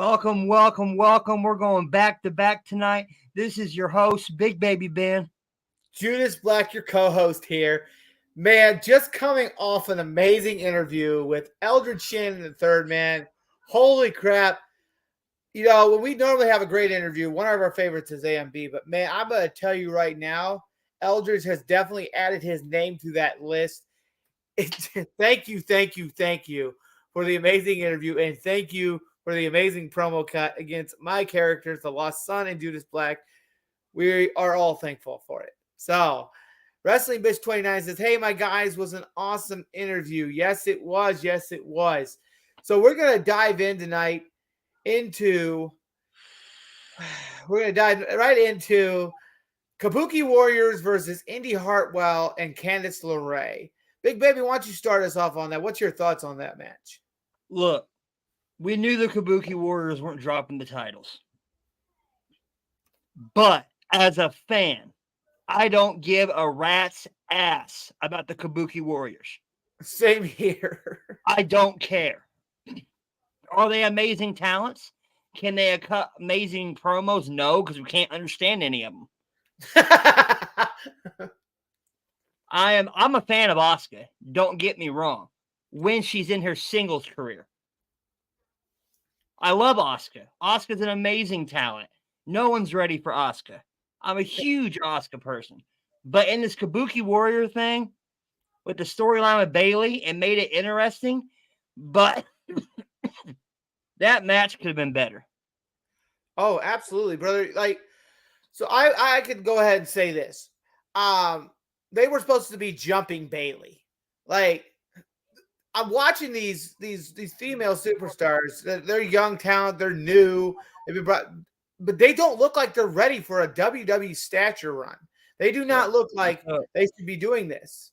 Welcome, welcome, welcome. We're going back to back tonight. This is your host, Big Baby Ben. Judas Black, your co-host here. Man, just coming off an amazing interview with Eldred Shannon III, man. Holy crap. You know, when we normally have a great interview, one of our favorites is AMB, but man, I'm going to tell you right now, Eldridge has definitely added his name to that list. Thank you for the amazing interview, and thank you for the amazing promo cut against my characters, the Lost Son and Judas Black. We are all thankful for it. So, Wrestling Bitch 29 says, "Hey, my guys, was an awesome interview." Yes, it was. Yes, it was. So, we're going to dive in tonight into right into Kabuki Warriors versus Indy Hartwell and Candice LeRae. Big Baby, why don't you start us off on that? What's your thoughts on that match? Look, we knew the Kabuki Warriors weren't dropping the titles. But as a fan, I don't give a rat's ass about the Kabuki Warriors. Same here. I don't care. Are they amazing talents? Can they cut amazing promos? No, because we can't understand any of them. I'm a fan of Asuka. Don't get me wrong. When she's in her singles career, I love Asuka. Asuka's an amazing talent. No one's ready for Asuka. I'm a huge Asuka person. But in this Kabuki Warrior thing, with the storyline with Bayley, it made it interesting. But that match could have been better. Oh, absolutely, brother. So I could go ahead and say this. They were supposed to be jumping Bayley. Like, I'm watching these female superstars. They're young talent. They're new. They've been brought, but they don't look like they're ready for a WWE stature run. They do not look like they should be doing this.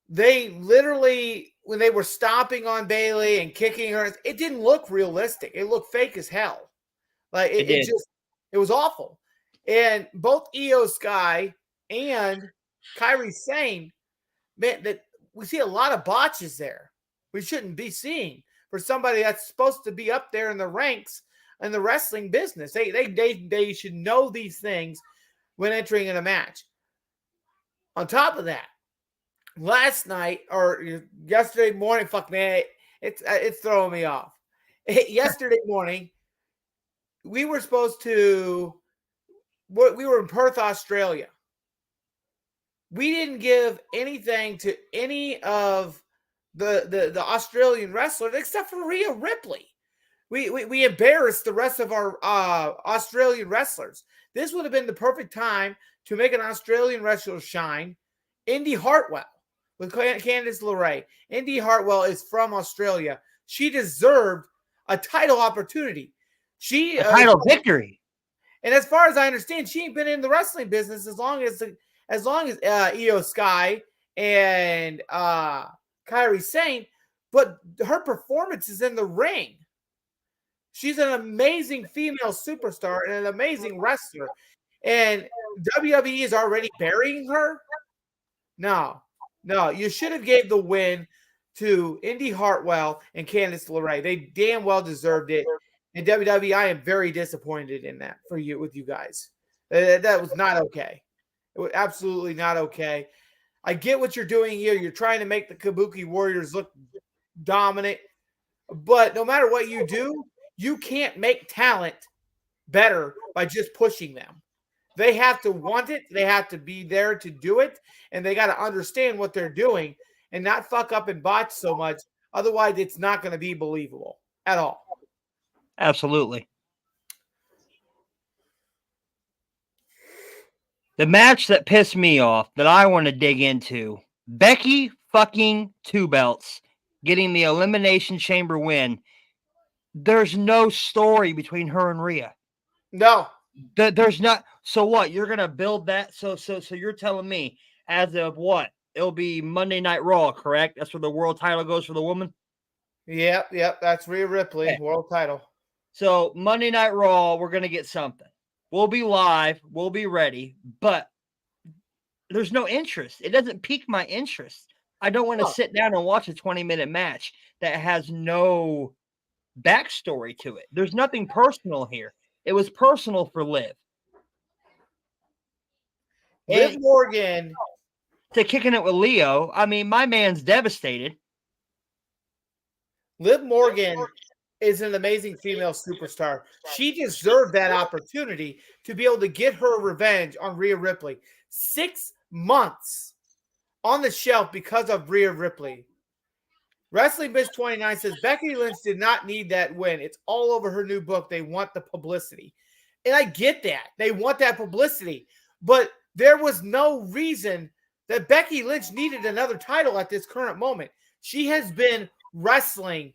They literally, when they were stomping on Bayley and kicking her, it didn't look realistic. It looked fake as hell. Like it was awful. And both Io Sky and Kairi Sane, man, that we see a lot of botches there. We shouldn't be seeing for somebody that's supposed to be up there in the ranks in the wrestling business. They should know these things when entering in a match. On top of that, last night or yesterday morning, fuck man, it's throwing me off. Yesterday morning, we were in Perth, Australia. We didn't give anything to any of the Australian wrestlers except for Rhea Ripley. We embarrassed the rest of our Australian wrestlers. This would have been the perfect time to make an Australian wrestler shine. Indy Hartwell with Candice LeRae. Indy Hartwell is from Australia. She deserved a title opportunity. A title victory. And as far as I understand, she ain't been in the wrestling business as long as Io Sky and Kairi Sane, but her performance is in the ring. She's an amazing female superstar and an amazing wrestler. And WWE is already burying her? No. You should have gave the win to Indy Hartwell and Candice LeRae. They damn well deserved it. And WWE, I am very disappointed in that with you guys. That was not okay. It was absolutely not okay. I get what you're doing here. You're trying to make the Kabuki Warriors look dominant. But no matter what you do, you can't make talent better by just pushing them. They have to want it. They have to be there to do it. And they got to understand what they're doing and not fuck up and botch so much. Otherwise, it's not going to be believable at all. Absolutely. The match that pissed me off that I want to dig into, Becky fucking Two Belts getting the Elimination Chamber win. There's no story between her and Rhea. No. There's not. So what? You're going to build that? So you're telling me as of what? It'll be Monday Night Raw, correct? That's where the world title goes for the woman? Yep. That's Rhea Ripley, okay. World title. So Monday Night Raw, we're going to get something. We'll be live. We'll be ready. But there's no interest. It doesn't pique my interest. I don't want to sit down and watch a 20-minute match that has no backstory to it. There's nothing personal here. It was personal for Liv. Liv Morgan to kicking it with Leo. I mean, my man's devastated. Liv Morgan is an amazing female superstar. She deserved that opportunity to be able to get her revenge on Rhea Ripley. 6 months on the shelf because of Rhea Ripley. Wrestling Bitch 29 says Becky Lynch did not need that win. It's all over her new book. They want the publicity. And I get that. They want that publicity. But there was no reason that Becky Lynch needed another title at this current moment. She has been wrestling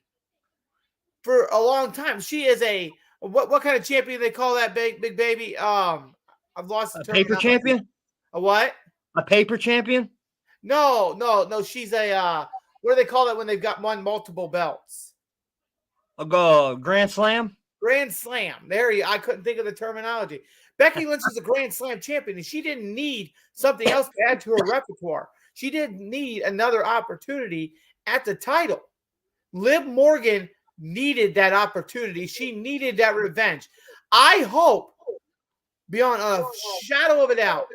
for a long time. She is a what kind of champion they call that big baby? I've lost the term. Paper champion? A what? A paper champion? No. She's a what do they call that when they've got won multiple belts? A Grand Slam? Grand Slam. There you. I couldn't think of the terminology. Becky Lynch is a Grand Slam champion, and she didn't need something else to add to her repertoire. She didn't need another opportunity at the title. Liv Morgan needed that opportunity. She needed that revenge. I hope, beyond a shadow of a doubt,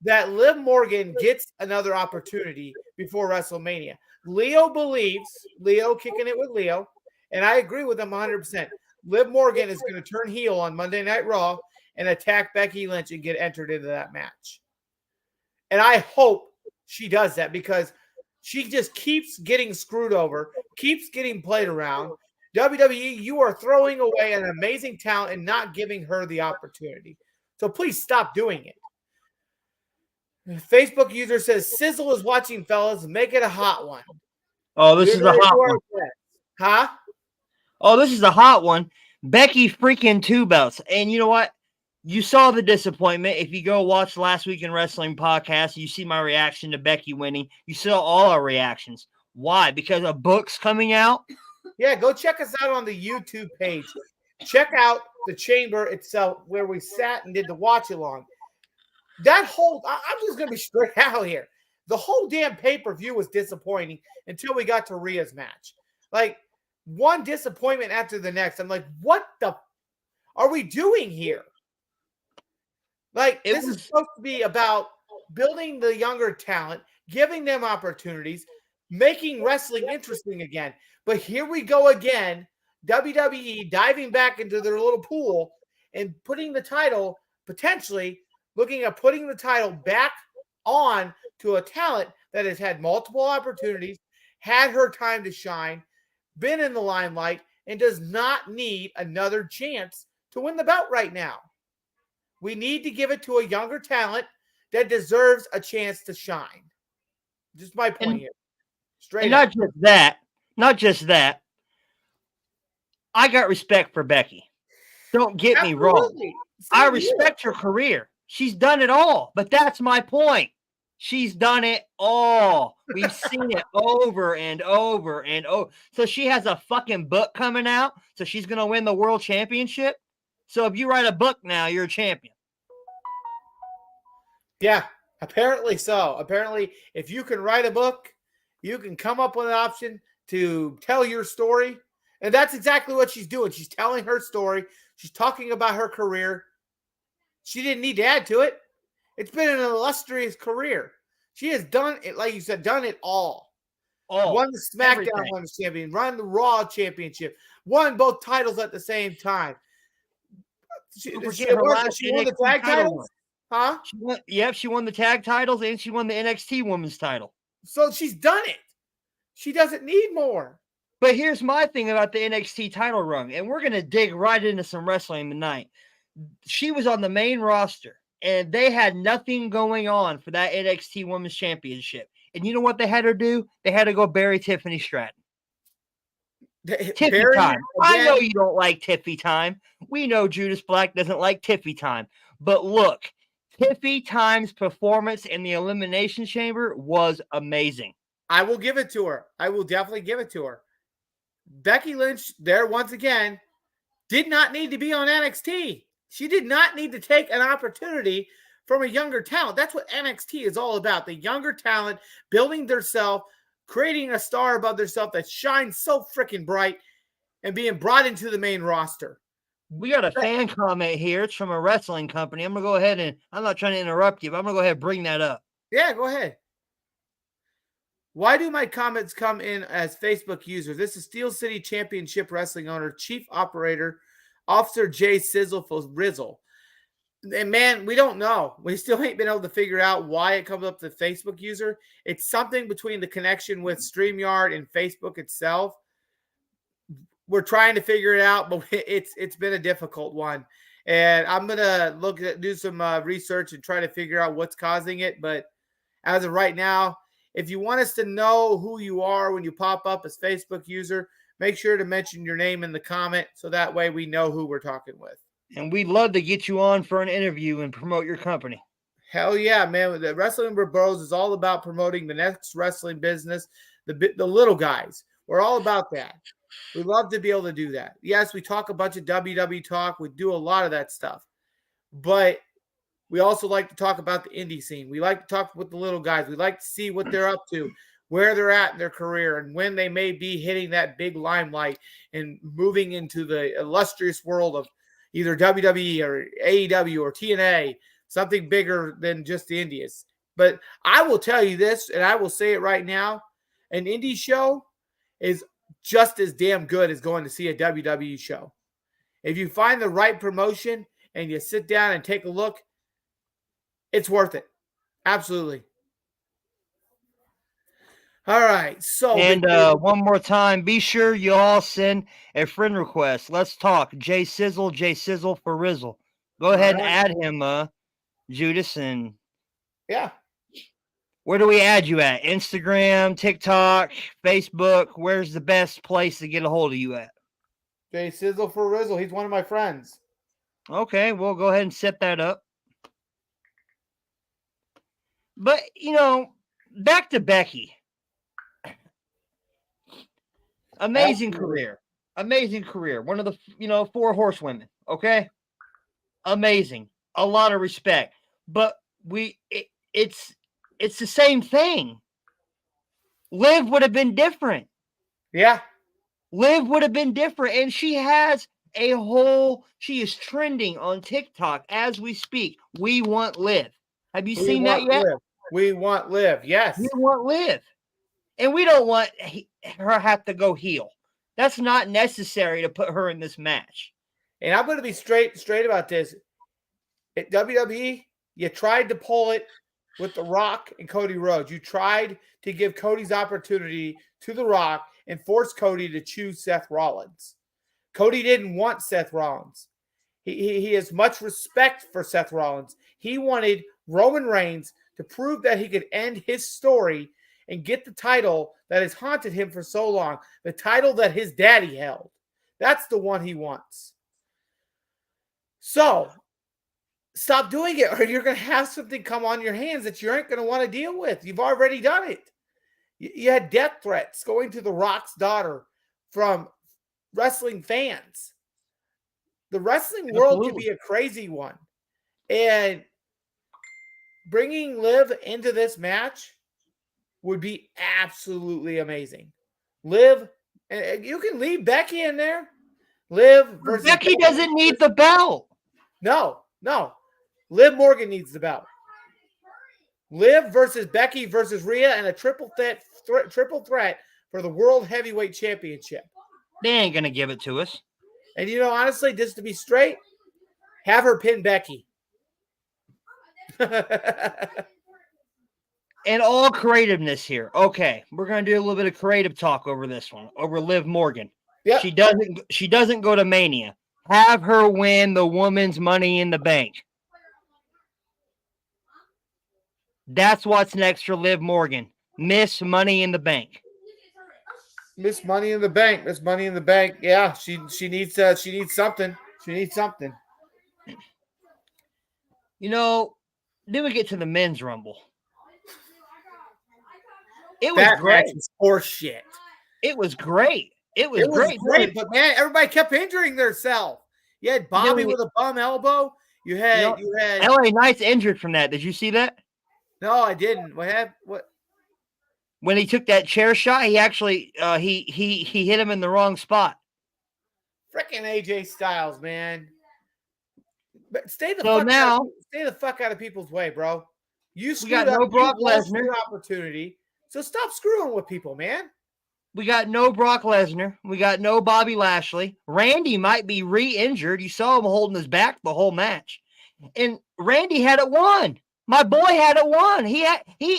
that Liv Morgan gets another opportunity before WrestleMania. Leo kicking it with Leo, and I agree with him 100%. Liv Morgan is going to turn heel on Monday Night Raw and attack Becky Lynch and get entered into that match. And I hope she does that because she just keeps getting screwed over, keeps getting played around. WWE, you are throwing away an amazing talent and not giving her the opportunity. So please stop doing it. Facebook user says, Sizzle is watching, fellas. Make it a hot one. Oh, this is a hot one. Huh? Oh, this is a hot one. Becky freaking 2 belts. And you know what? You saw the disappointment. If you go watch Last Week in Wrestling podcast, you see my reaction to Becky winning. You saw all our reactions. Why? Because a book's coming out? Yeah, go check us out on the YouTube page. Check out the chamber itself where we sat and did the watch along. That whole, I'm just going to be straight out here. The whole damn pay-per-view was disappointing until we got to Rhea's match. Like, one disappointment after the next. I'm like, what the are we doing here? Like, this is supposed to be about building the younger talent, giving them opportunities, making wrestling interesting again. But here we go again, WWE diving back into their little pool and putting the title, potentially looking at putting the title back on to a talent that has had multiple opportunities, had her time to shine, been in the limelight, and does not need another chance to win the belt right now. We need to give it to a younger talent that deserves a chance to shine. Just my point here. Straight and up. Not just that. I got respect for Becky. Don't get me wrong. I respect her career. She's done it all, but that's my point. She's done it all. We've seen it over and over and over. So she has a fucking book coming out. So she's going to win the world championship. So if you write a book now, you're a champion. Yeah, apparently so. Apparently, if you can write a book, you can come up with an option to tell your story. And that's exactly what she's doing. She's telling her story. She's talking about her career. She didn't need to add to it. It's been an illustrious career. She has done it, like you said, done it all. Won the SmackDown Women's Champion, won the Raw Championship, won both titles at the same time. She won the tag titles? Huh? She won the tag titles and she won the NXT Women's title. So she's done it. She doesn't need more. But here's my thing about the NXT title run, and we're going to dig right into some wrestling tonight. She was on the main roster, and they had nothing going on for that NXT Women's Championship. And you know what they had her do? They had to go bury Tiffany Stratton. Tiffy time. I know you don't like Tiffy time. We know Judas Black doesn't like Tiffy time. But look, Tiffy time's performance in the Elimination Chamber was amazing. I will give it to her. I will definitely give it to her. Becky Lynch, there once again, did not need to be on NXT. She did not need to take an opportunity from a younger talent. That's what NXT is all about. The younger talent building themselves, creating a star above themselves that shines so freaking bright. and being brought into the main roster. We got a fan comment here. It's from a wrestling company. I'm going to go ahead and I'm not trying to interrupt you, but I'm going to go ahead and bring that up. Yeah, go ahead. Why do my comments come in as Facebook user? This is Steel City Championship Wrestling owner, Chief Operator, Officer Jay Sizzle for Rizzle. And man, we don't know. We still ain't been able to figure out why it comes up to the Facebook user. It's something between the connection with StreamYard and Facebook itself. We're trying to figure it out, but it's been a difficult one. And I'm gonna do some research and try to figure out what's causing it. But as of right now, if you want us to know who you are when you pop up as Facebook user, make sure to mention your name in the comment so that way we know who we're talking with. And we'd love to get you on for an interview and promote your company. Hell yeah, man. The Wrestling with Bros is all about promoting the next wrestling business, the little guys. We're all about that. We love to be able to do that. Yes, we talk a bunch of WWE talk. We do a lot of that stuff. But we also like to talk about the indie scene. We like to talk with the little guys. We like to see what they're up to, where they're at in their career, and when they may be hitting that big limelight and moving into the illustrious world of either WWE or AEW or TNA, something bigger than just the Indies. But I will tell you this, and I will say it right now, an indie show is just as damn good as going to see a WWE show. If you find the right promotion and you sit down and take a look, it's worth it. Absolutely. All right. So, and one more time, be sure you all send a friend request. Let's talk. Jay Sizzle for Rizzle. Go ahead and add him, Judas. And yeah. Where do we add you at? Instagram, TikTok, Facebook? Where's the best place to get a hold of you at? Jay Sizzle for Rizzle. He's one of my friends. Okay, we'll go ahead and set that up. But, you know, back to Becky. Amazing career. Amazing career. One of the, 4 horsewomen. Okay? Amazing. A lot of respect. But it's the same thing. Liv would have been different. Yeah. Liv would have been different. And she has she is trending on TikTok as we speak. We want Liv. Have you seen that yet? Liv. We want Liv. Yes. We want Liv. And we don't want her have to go heel. That's not necessary to put her in this match. And I'm going to be straight about this. At WWE, you tried to pull it with The Rock and Cody Rhodes. You tried to give Cody's opportunity to The Rock and force Cody to choose Seth Rollins. Cody didn't want Seth Rollins. He has much respect for Seth Rollins. He wanted Roman Reigns to prove that he could end his story and get the title that has haunted him for so long, the title that his daddy held. That's the one he wants. So, stop doing it, or you're going to have something come on your hands that you aren't going to want to deal with. You've already done it. You had death threats going to The Rock's daughter from wrestling fans. The wrestling world can be a crazy one. And bringing Liv into this match would be absolutely amazing. Liv, and you can leave Becky in there. Liv versus Becky doesn't need the belt. No. Liv Morgan needs the belt. Liv versus Becky versus Rhea and a triple threat for the World Heavyweight Championship. They ain't going to give it to us. And, honestly, just to be straight, have her pin Becky. And all creativeness here. Okay, we're going to do a little bit of creative talk over this one, over Liv Morgan. Yep. She doesn't go to Mania. Have her win the woman's Money in the Bank. That's what's next for Liv Morgan. Miss Money in the Bank. Miss Money in the Bank. Miss Money in the Bank. Yeah, she needs something. She needs something. Then we get to the men's rumble. It was that great. Horse shit. It was great. It was great, but man, everybody kept injuring themselves. You had Bobby with a bum elbow. You had LA Knight's injured from that. Did you see that? No, I didn't. What? When he took that chair shot, he actually he hit him in the wrong spot. Freaking AJ Styles, man. But stay the fuck out of people's way, bro. You we got screwed up. no Brock You lost Lesnar. your opportunity. So stop screwing with people, man. We got no Brock Lesnar. We got no Bobby Lashley. Randy might be re-injured. You saw him holding his back the whole match. And Randy had it won. My boy had it won. He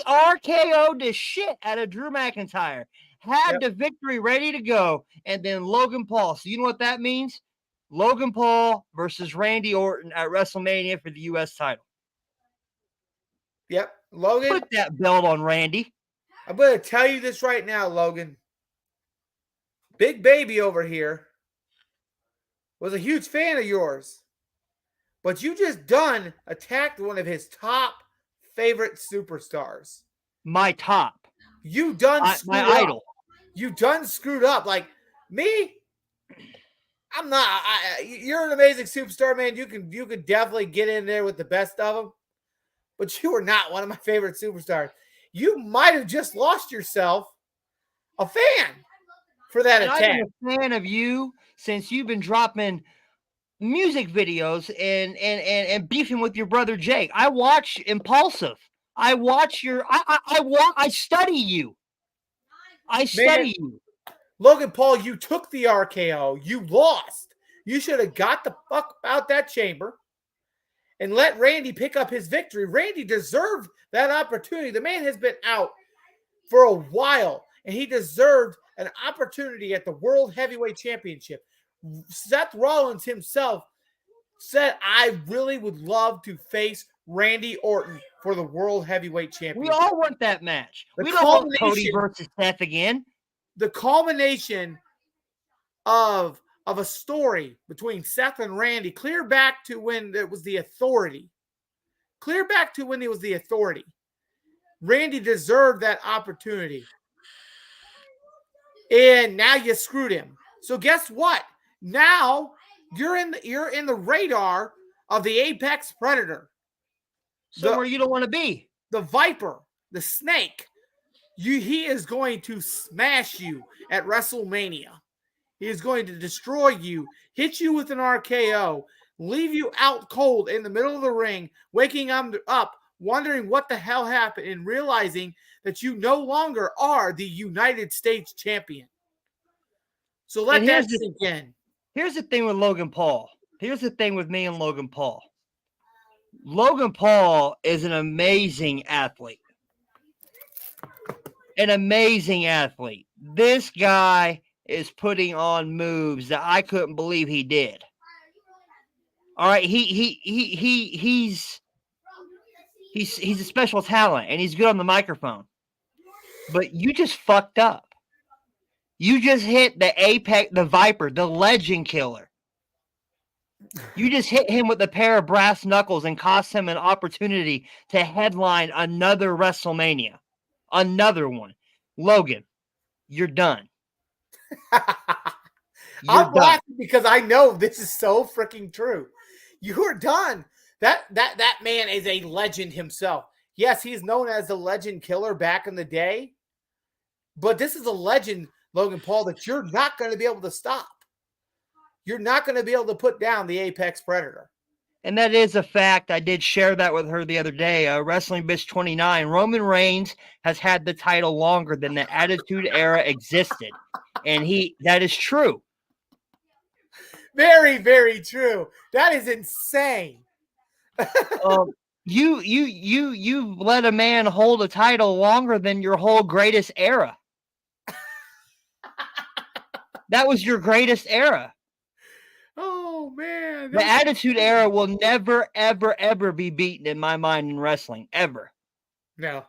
RKO'd the shit out of Drew McIntyre. Had the victory ready to go. And then Logan Paul. So you know what that means? Logan Paul versus Randy Orton at WrestleMania for the U.S. title. Yep. Logan. Put that belt on Randy. I'm going to tell you this right now, Logan. Big Baby over here was a huge fan of yours. But you just done attacked one of his top favorite superstars. My top. You done my idol. You done screwed up. Like me, I'm not. You're an amazing superstar, man. You could definitely get in there with the best of them. But you are not one of my favorite superstars. You might have just lost yourself a fan for that attack. I've been a fan of you since you've been dropping music videos and beefing with your brother Jake. I watch Impulsive. I watch your. I study you. I study you. Logan Paul, you took the RKO. You lost. You should have got the fuck out that chamber and let Randy pick up his victory. Randy deserved that opportunity. The man has been out for a while, and he deserved an opportunity at the World Heavyweight Championship. Seth Rollins himself said, I really would love to face Randy Orton for the World Heavyweight Championship. We all want that match. We don't want Cody versus Seth again. The culmination of a story between Seth and Randy, clear back to when it was the Authority. Clear back to when it was the Authority. Randy deserved that opportunity. And now you screwed him. So guess what? Now you're in the radar of the apex predator. Somewhere you don't want to be. The viper, the snake. He is going to smash you at WrestleMania. He is going to destroy you, hit you with an RKO, leave you out cold in the middle of the ring, waking up, wondering what the hell happened, and realizing that you no longer are the United States champion. So let that sink in. Here's the thing with Logan Paul. Here's the thing with me and Logan Paul. Logan Paul is an amazing athlete. An amazing athlete. This guy is putting on moves that I couldn't believe he did. All right, he's a special talent and he's good on the microphone. But you just fucked up. You just hit the apex, the Viper, the legend killer. You just hit him with a pair of brass knuckles and cost him an opportunity to headline another WrestleMania. Another one. Logan, you're done. I'm laughing because I know this is so freaking true. You're done. That man is a legend himself. Yes, he's known as the legend killer back in the day. But this is a legend, Logan Paul, that you're not going to be able to stop. You're not going to be able to put down the apex predator. And that is a fact. I did share that with her the other day. Wrestling Bitch 29. Roman Reigns has had the title longer than the Attitude Era existed. And that is true. Very, very true. That is insane. You let a man hold a title longer than your whole greatest era. That was your greatest era. Oh, man. The Attitude Era will never, ever, ever be beaten in my mind in wrestling. Ever. No.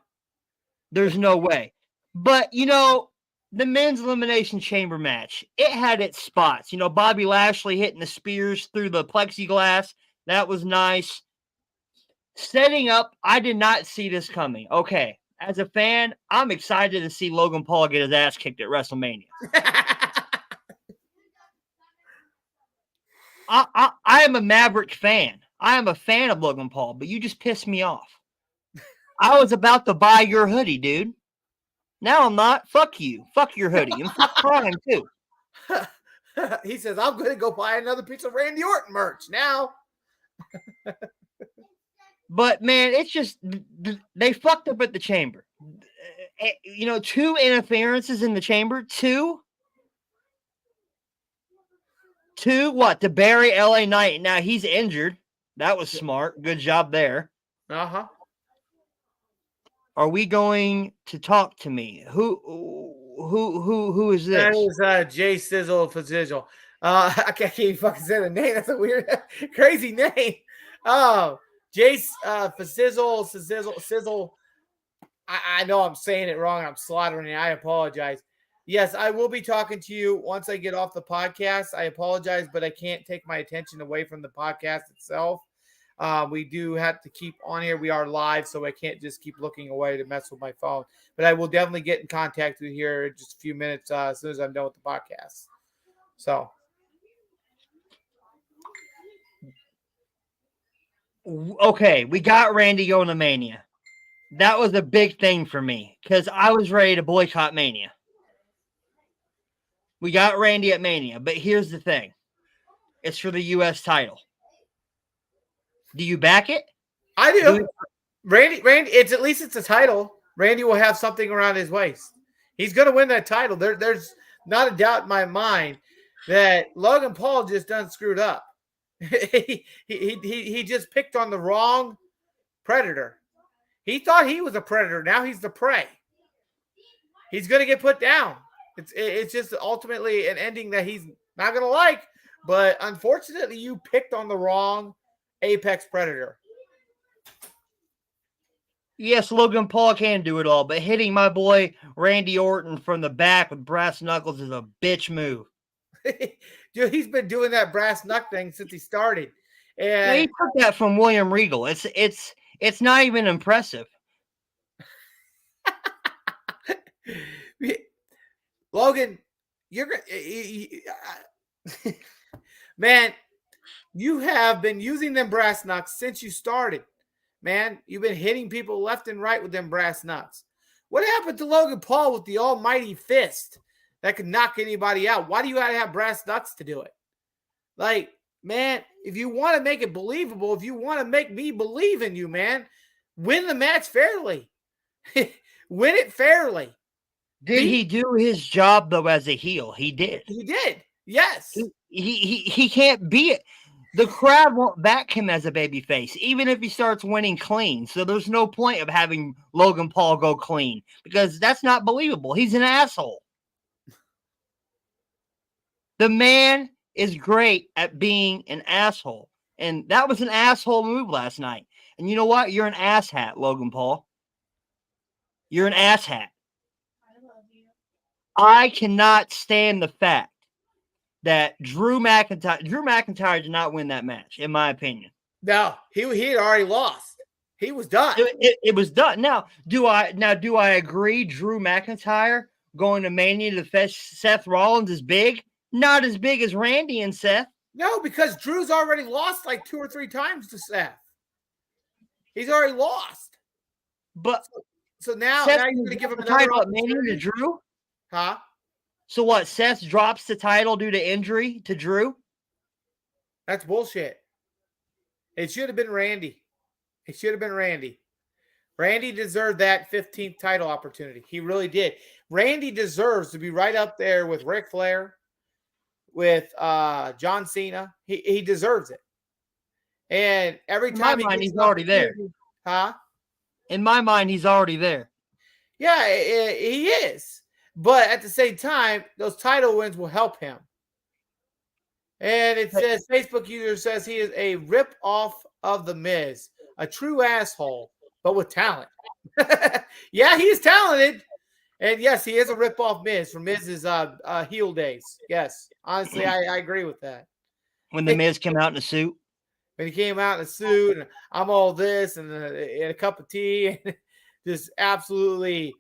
There's no way. But, the men's Elimination Chamber match, it had its spots. Bobby Lashley hitting the spears through the plexiglass. That was nice. Setting up, I did not see this coming. Okay. As a fan, I'm excited to see Logan Paul get his ass kicked at WrestleMania. I am a Maverick fan. I am a fan of Logan Paul, but you just pissed me off. I was about to buy your hoodie, dude. Now I'm not. Fuck you. Fuck your hoodie. And fuck Prime, too. He says, I'm going to go buy another piece of Randy Orton merch now. But man, it's just they fucked up at the chamber. 2 interferences in the chamber. Two. What? To bury LA Knight. Now he's injured. That was smart. Good job there. Uh-huh. Are we going to talk to me? Who is this? That is Jay Sizzle Fazizzle. I can't even fucking say the name. That's a weird, crazy name. Oh, Jace Sizzle. I know I'm saying it wrong. I'm slaughtering it. I apologize. Yes, I will be talking to you once I get off the podcast. I apologize, but I can't take my attention away from the podcast itself. We do have to keep on here. We are live, so I can't just keep looking away to mess with my phone. But I will definitely get in contact with you here in just a few minutes as soon as I'm done with the podcast. So. Okay, we got Randy going to Mania. That was a big thing for me because I was ready to boycott Mania. We got Randy at Mania, but here's the thing. It's for the U.S. title. Do you back it? I do. Randy, it's at least it's a title. Randy will have something around his waist. He's going to win that title. There's not a doubt in my mind that Logan Paul just done screwed up. he just picked on the wrong predator. He thought he was a predator. Now he's the prey. He's going to get put down. It's just ultimately an ending that he's not going to like. But unfortunately, you picked on the wrong apex predator. Yes, Logan Paul can do it all, but hitting my boy Randy Orton from the back with brass knuckles is a bitch move. Dude, he's been doing that brass knuck thing since he started. And he took that from William Regal. It's not even impressive. Logan, man, you have been using them brass knucks since you started. Man, you've been hitting people left and right with them brass knucks. What happened to Logan Paul with the almighty fist that could knock anybody out? Why do you gotta have brass knucks to do it? Like, man, if you want to make it believable, if you want to make me believe in you, man, win the match fairly. Win it fairly. Did he do his job, though, as a heel? He did. He did. Yes. He can't be it. The crowd won't back him as a babyface, even if he starts winning clean. So there's no point of having Logan Paul go clean because that's not believable. He's an asshole. The man is great at being an asshole. And that was an asshole move last night. And you know what? You're an asshat, Logan Paul. You're an asshat. I cannot stand the fact that Drew McIntyre did not win that match, in my opinion. No, he had already lost. He was done. It was done. Now, do I agree Drew McIntyre going to Mania to fetch Seth Rollins is big? Not as big as Randy and Seth. No, because Drew's already lost like 2 or 3 times to Seth. He's already lost. But so now you're going to give him another title at Mania to Drew? Huh? So what? Seth drops the title due to injury to Drew? That's bullshit. It should have been Randy. It should have been Randy. Randy deserved that 15th title opportunity. He really did. Randy deserves to be right up there with Ric Flair, with John Cena. He deserves it. And every time he's already there. Huh? In my mind, he's already there. Yeah, he is. But at the same time, those title wins will help him. And it says, Facebook user says he is a rip-off of The Miz. A true asshole, but with talent. Yeah, he is talented. And yes, he is a rip-off Miz from Miz's heel days. Yes, honestly, I agree with that. When The Miz came out in a suit? When he came out in a suit, and I'm all this, and a cup of tea, and just absolutely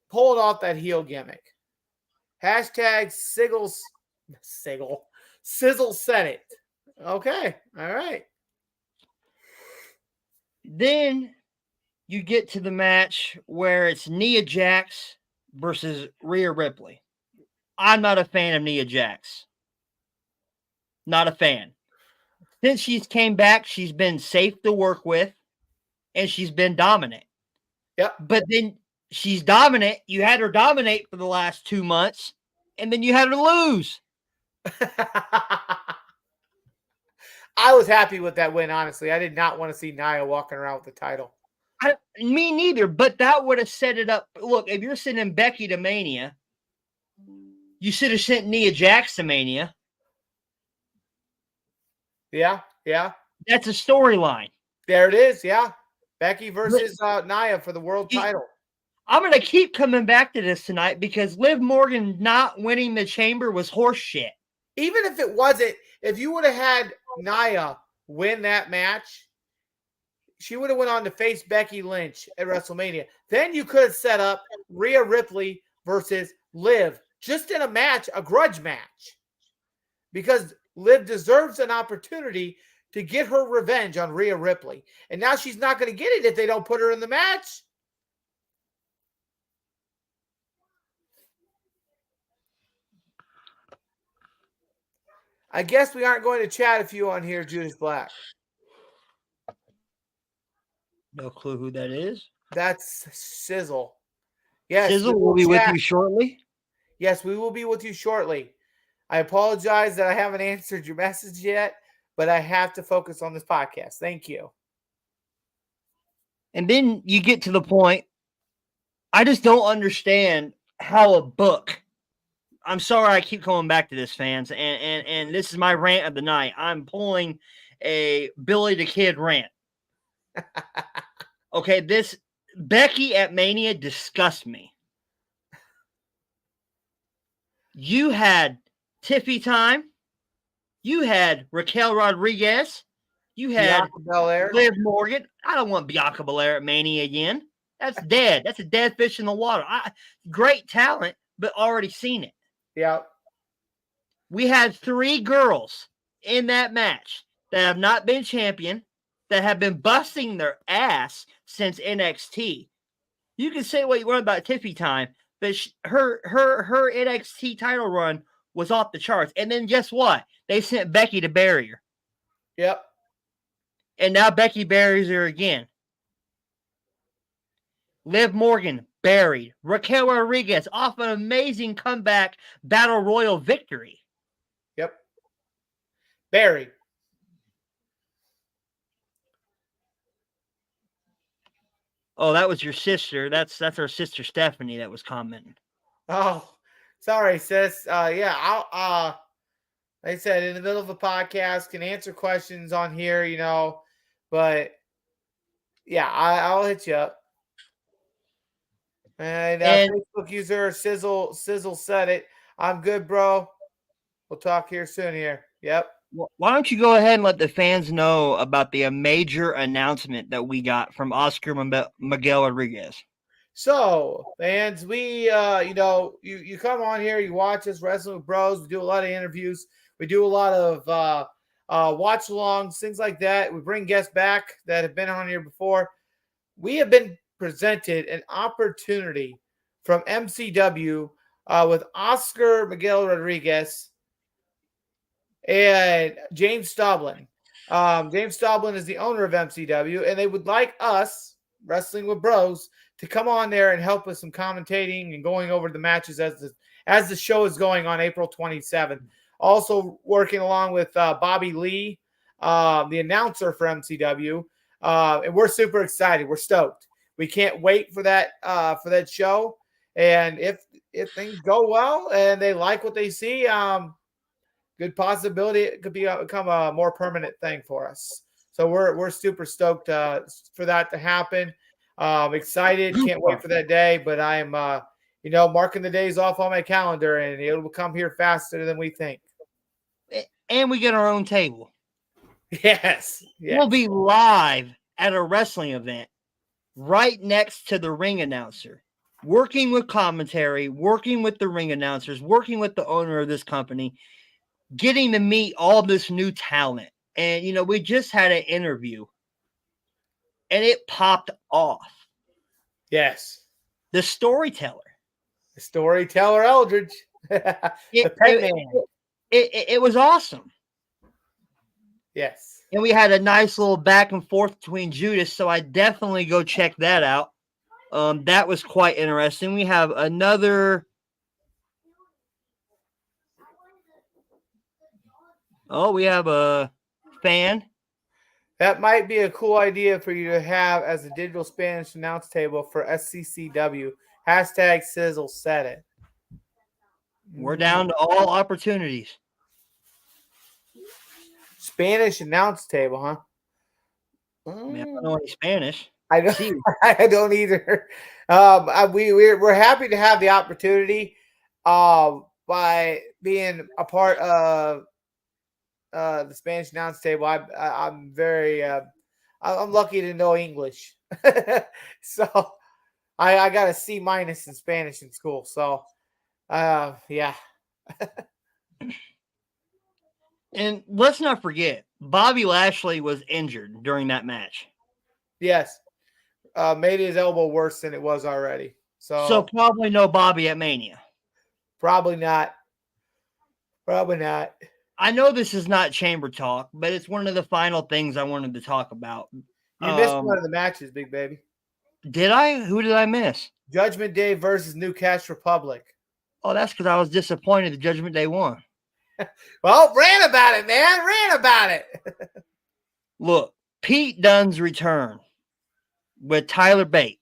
pulled off that heel gimmick. Hashtag Sizzle said it. Okay. All right. Then you get to the match where it's Nia Jax versus Rhea Ripley. I'm not a fan of Nia Jax. Not a fan. Since she's came back, she's been safe to work with, and she's been dominant. Yep. But then she's dominant. You had her dominate for the last 2 months, and then you had her lose. I was happy with that win, honestly. I did not want to see Nia walking around with the title. Me neither, but that would have set it up. Look, if you're sending Becky to Mania, you should have sent Nia Jax to Mania. Yeah. That's a storyline. There it is, yeah. Becky versus Nia for the world title. I'm going to keep coming back to this tonight because Liv Morgan not winning the chamber was horse shit. Even if it wasn't, if you would have had Nia win that match, she would have went on to face Becky Lynch at WrestleMania. Then you could have set up Rhea Ripley versus Liv just in a match, a grudge match. Because Liv deserves an opportunity to get her revenge on Rhea Ripley. And now she's not going to get it if they don't put her in the match. I guess we aren't going to chat a few on here, Judas Black. No clue who that is. That's Sizzle. Yes, Sizzle will be with you shortly. Yes, we will be with you shortly. I apologize that I haven't answered your message yet, but I have to focus on this podcast. Thank you. And then you get to the point, I just don't understand how a book. I'm sorry I keep coming back to this, fans, and this is my rant of the night. I'm pulling a Billy the Kid rant. Okay, this Becky at Mania disgusts me. You had Tiffy Time. You had Raquel Rodriguez. You had Liv Morgan. I don't want Bianca Belair at Mania again. That's dead. That's a dead fish in the water. Great talent, but already seen it. Yeah. We had 3 girls in that match that have not been champion, that have been busting their ass since NXT. You can say what you want about Tiffy Time, but her NXT title run was off the charts. And then guess what? They sent Becky to bury her. Yep. And now Becky buries her again. Liv Morgan buried. Raquel Rodriguez off an amazing comeback battle royal victory. Yep. Buried. Oh, that was your sister. That's our sister Stephanie that was commenting. Oh, sorry, sis. Yeah, I'll like I said, in the middle of a podcast, can answer questions on here, but yeah, I'll hit you up. And Facebook user Sizzle said it. I'm good, bro. We'll talk here soon here. Yep. Why don't you go ahead and let the fans know about the major announcement that we got from Oscar Miguel Rodriguez? So, fans, we, you come on here, you watch us, Wrestling with Bros. We do a lot of interviews. We do a lot of watch-alongs, things like that. We bring guests back that have been on here before. We have been presented an opportunity from MCW with Oscar Miguel Rodriguez and James Stoblin. James Stoblin is the owner of MCW, and they would like us, Wrestling with Bros, to come on there and help with some commentating and going over the matches as the show is going on April 27th. Also working along with Bobby Lee, the announcer for MCW, and we're super excited. We're stoked. We can't wait for that show. And if things go well and they like what they see, good possibility it could become a more permanent thing for us. So we're super stoked for that to happen. Excited, can't wait for that day. But I'm marking the days off on my calendar, and it will come here faster than we think. And we get our own table. Yes. We'll be live at a wrestling event right next to the ring announcer, working with commentary, working with the ring announcers, working with the owner of this company, getting to meet all this new talent. And, we just had an interview, and it popped off. Yes. The storyteller. Eldridge. The pet man. It was awesome. Yes. And we had a nice little back and forth between Judas, so I definitely go check that out. That was quite interesting. We have another. Oh, we have a fan. That might be a cool idea for you to have as a digital Spanish announce table for SCCW. Hashtag Sizzle said it. We're down to all opportunities. Spanish announce table, huh? I mean, I don't know any Spanish. I don't. See, I don't either. We're happy to have the opportunity, by being a part of the Spanish announce table. I'm very I'm lucky to know English, so I got a C- in Spanish in school. So yeah. and let's not forget, Bobby Lashley was injured during that match. Yes. Made his elbow worse than it was already. So probably no Bobby at Mania. Probably not. Probably not. I know this is not chamber talk, but it's one of the final things I wanted to talk about. You missed one of the matches, big baby. Did I? Who did I miss? Judgment Day versus New Cash Republic. Oh, that's because I was disappointed the Judgment Day won. Well, ran about it, man. Ran about it. Look, Pete Dunne's return with Tyler Bate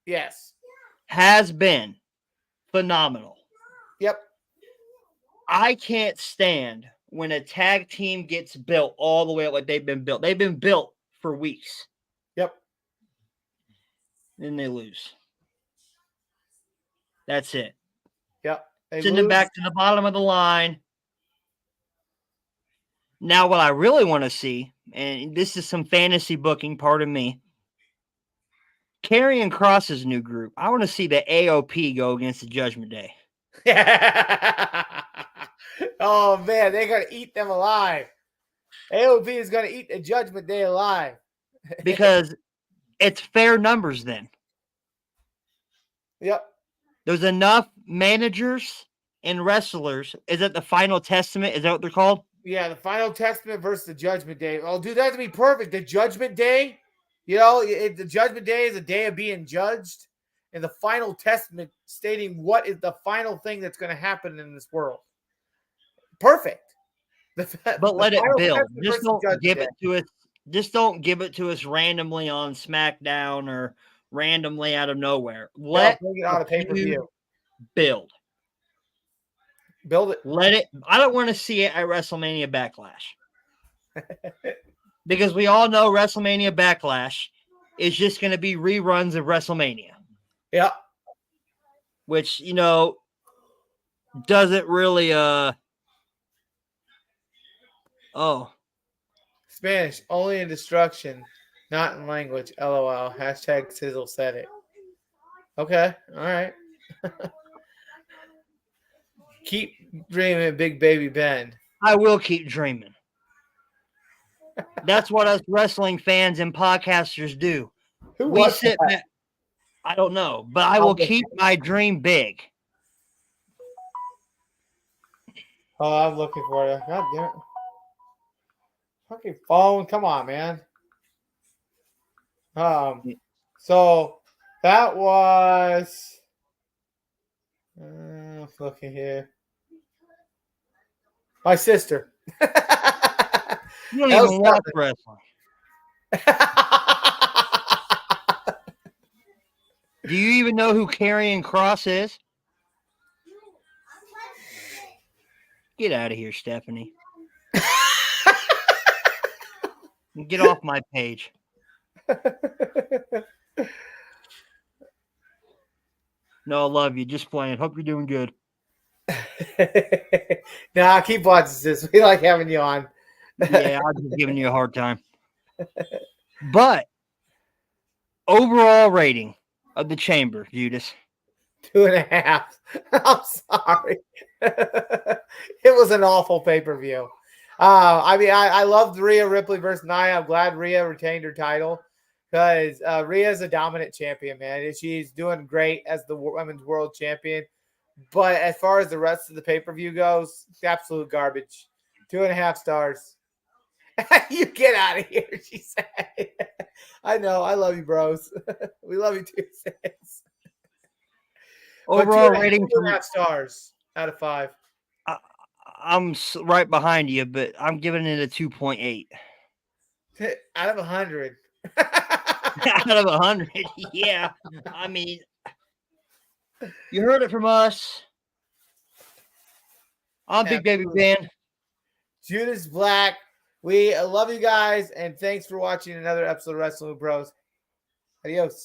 Yes. has been phenomenal. Yep. I can't stand when a tag team gets built all the way up like they've been built. They've been built for weeks. Yep. Then they lose. That's it. Yep. Send them back to the bottom of the line. Now, what I really want to see, and this is some fantasy booking, pardon me, Karrion Kross's new group. I want to see the AOP go against the Judgment Day. Oh, man. They're going to eat them alive. AOP is going to eat the Judgment Day alive. Because it's fair numbers then. Yep. There's enough managers and wrestlers. Is that the Final Testament? Is that what they're called? Yeah, the Final Testament versus the Judgment Day. Oh, dude, that'd be perfect. The Judgment Day, the Judgment Day is a day of being judged, and the Final Testament stating what is the final thing that's going to happen in this world. Perfect. But let it build. Just don't give it to us. Just don't give it to us randomly on SmackDown or randomly out of nowhere. Let bring it on a pay-per-view. Build. Build it. Let it. I don't want to see it at WrestleMania Backlash. Because we all know WrestleMania Backlash is just going to be reruns of WrestleMania. Yeah. Which, doesn't really Spanish, only in destruction, not in language. LOL. Hashtag Sizzle said it. Okay. All right. Keep dreaming, Big Baby Ben. I will keep dreaming. That's what us wrestling fans and podcasters do. We sit back. I don't know, but I will keep my dream big. Oh, I'm looking for you. God damn it. Fucking phone. Come on, man. So that was looking here. My sister. You don't even watch wrestling. Do you even know who Karrion Kross is? Get out of here, Stephanie. Get off my page. No, I love you. Just playing. Hope you're doing good. Nah, keep watching this. We like having you on. Yeah, I'm just giving you a hard time. But overall rating of the chamber, Judas. 2.5. I'm sorry. It was an awful pay-per-view. I loved Rhea Ripley versus Nia. I'm glad Rhea retained her title because Rhea is a dominant champion, man. She's doing great as the women's world champion. But as far as the rest of the pay-per-view goes, it's absolute garbage. 2.5 stars. You get out of here, she said. I know. I love you, bros. We love you too, sis. But Overall rating 2.5 stars out of 5. I'm right behind you, but I'm giving it a 2.8 out of 100. out of 100. Yeah, I mean, you heard it from us. I'm Big Baby Ben. Judas Black. We love you guys, and thanks for watching another episode of Wrestling with Bros. Adios.